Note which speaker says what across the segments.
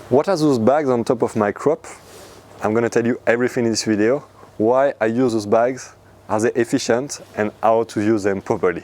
Speaker 1: What are those bags on top of my crop? I'm going to tell you everything in this video, why I use those bags, are they efficient, and how to use them properly.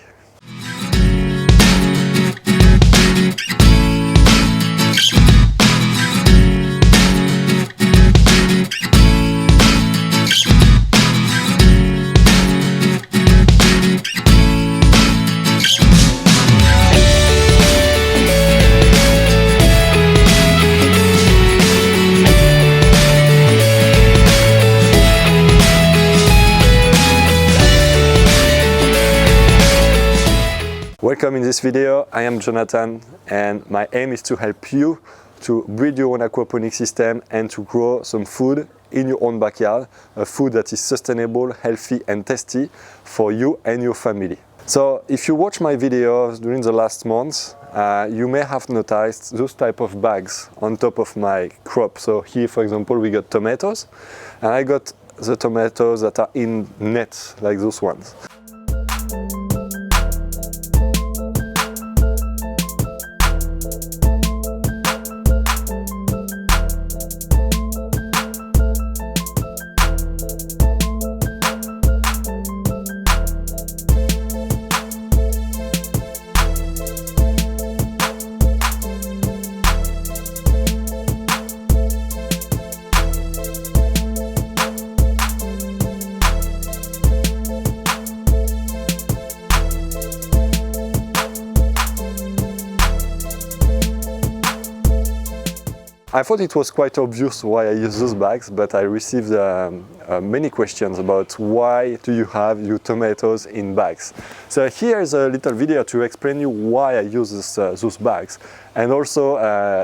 Speaker 1: Welcome in this video. I am Jonathan and my aim is to help you to build your own aquaponics system and to grow some food in your own backyard, a food that is sustainable, healthy and tasty for you and your family. So if you watch my videos during the last months, you may have noticed those type of bags on top of my crop. So here, for example, we got tomatoes, and I got the tomatoes that are in nets like those ones. I thought it was quite obvious why I use those bags, but I received many questions about why do you have your tomatoes in bags. So here is a little video to explain you why I use those bags, and also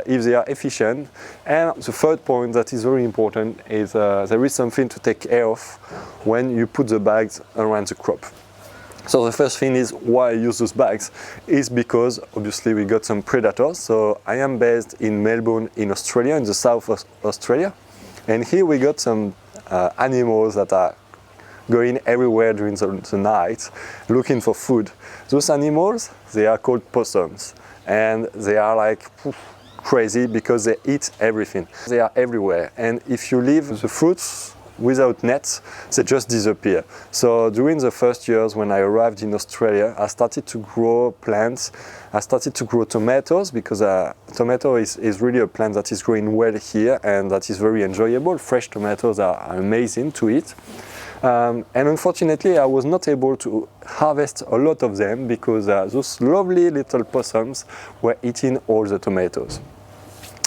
Speaker 1: if they are efficient. And the third point that is very important is there is something to take care of when you put the bags around the crop. So the first thing is why I use those bags is because obviously we got some predators. So I am based in Melbourne in Australia, in the south of Australia. And here we got some animals that are going everywhere during the night looking for food. Those animals, they are called possums. And they are like crazy because they eat everything. They are everywhere. And if you leave the fruits without nets, they just disappear. So during the first years when I arrived in Australia, I started to grow plants. I started to grow tomatoes because tomato is really a plant that is growing well here and that is very enjoyable. Fresh tomatoes are amazing to eat. And unfortunately, I was not able to harvest a lot of them because those lovely little possums were eating all the tomatoes.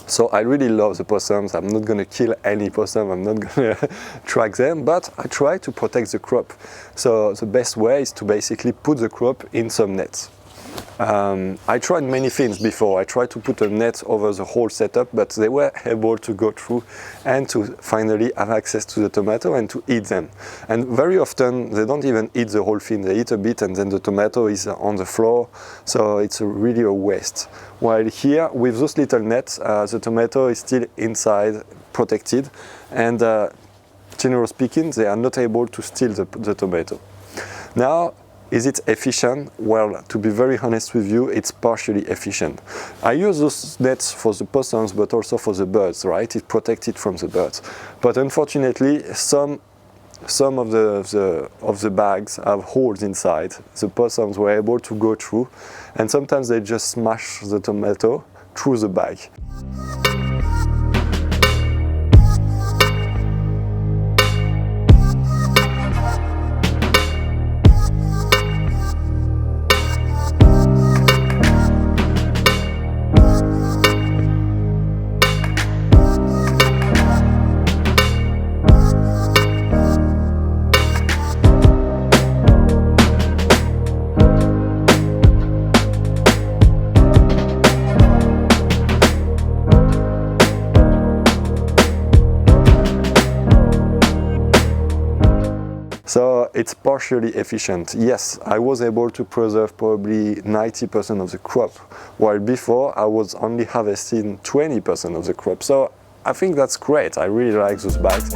Speaker 1: So I really love the possums. I'm not going to kill any possum, I'm not going to track them, but I try to protect the crop. So the best way is to basically put the crop in some nets. I tried many things before. I tried to put a net over the whole setup, but they were able to go through and to finally have access to the tomato and to eat them. And very often they don't even eat the whole thing. They eat a bit and then the tomato is on the floor. So it's really a waste. While here with those little nets, the tomato is still inside, protected. And generally speaking, they are not able to steal the tomato. Now, is it efficient? Well, to be very honest with you, it's partially efficient. I use those nets for the possums, but also for the birds, right? It protects it from the birds. But unfortunately, some of the bags have holes inside. The possums were able to go through, and sometimes they just smash the tomato through the bag. So it's partially efficient. Yes, I was able to preserve probably 90% of the crop, while before I was only harvesting 20% of the crop. So I think that's great. I really like those bags.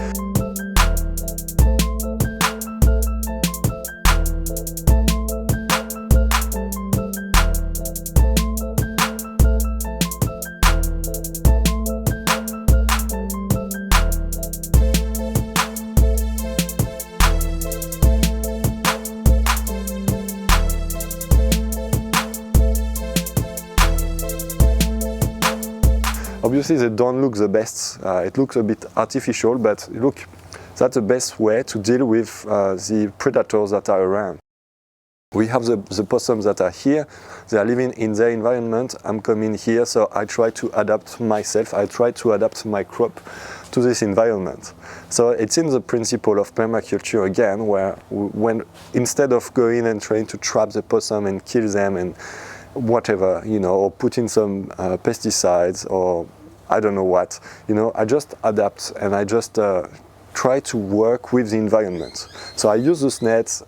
Speaker 1: Obviously they don't look the best, it looks a bit artificial, but look, that's the best way to deal with the predators that are around. We have the possums that are here, they are living in their environment, I'm coming here, so I try to adapt myself, I try to adapt my crop to this environment. So it's in the principle of permaculture again, where when instead of going and trying to trap the possum and kill them and whatever, you know, or put in some pesticides or I don't know what, you know, I just adapt and I just try to work with the environment. So I use those nets,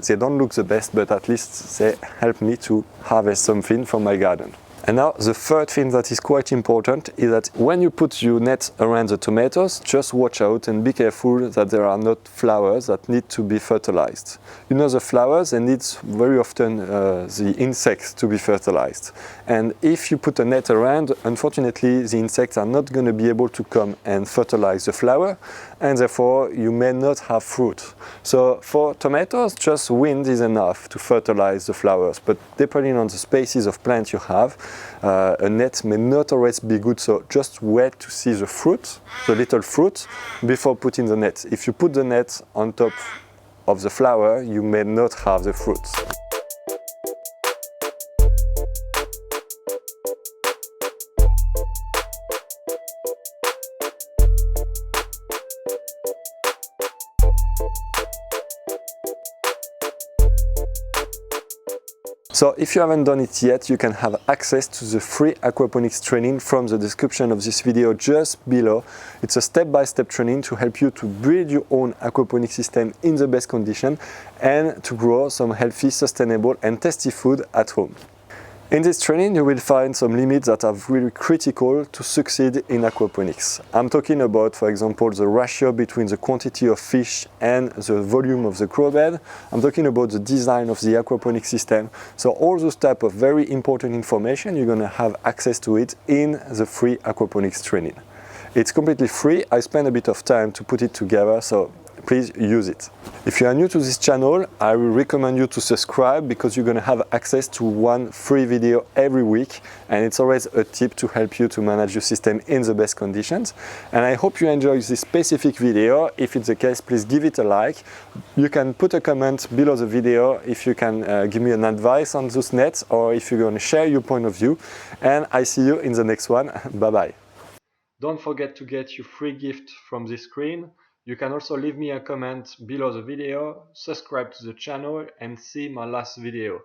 Speaker 1: they don't look the best, but at least they help me to harvest something from my garden. And now the third thing that is quite important is that when you put your net around the tomatoes, just watch out and be careful that there are not flowers that need to be fertilized. You know, the flowers, they need very often the insects to be fertilized. And if you put a net around, unfortunately the insects are not going to be able to come and fertilize the flower, and therefore you may not have fruit. So for tomatoes, just wind is enough to fertilize the flowers, but depending on the species of plants you have, a net may not always be good, so just wait to see the fruit, the little fruit, before putting the net. If you put the net on top of the flower, you may not have the fruits. So if you haven't done it yet, you can have access to the free aquaponics training from the description of this video just below. It's a step-by-step training to help you to build your own aquaponics system in the best condition and to grow some healthy, sustainable and tasty food at home. In this training, you will find some limits that are really critical to succeed in aquaponics. I'm talking about, for example, the ratio between the quantity of fish and the volume of the grow bed. I'm talking about the design of the aquaponics system. So all those type of very important information, you're going to have access to it in the free aquaponics training. It's completely free. I spent a bit of time to put it together, so please use it. If you are new to this channel, I will recommend you to subscribe because you're going to have access to one free video every week, and it's always a tip to help you to manage your system in the best conditions. And I hope you enjoy this specific video. If it's the case, please give it a like. You can put a comment below the video if you can give me an advice on those nets, or if you're going to share your point of view. And I see you in the next one. Bye bye. Don't forget to get your free gift from this screen. You can also leave me a comment below the video, subscribe to the channel and see my last video.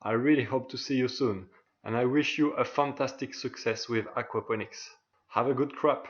Speaker 1: I really hope to see you soon, and I wish you a fantastic success with aquaponics. Have a good crop!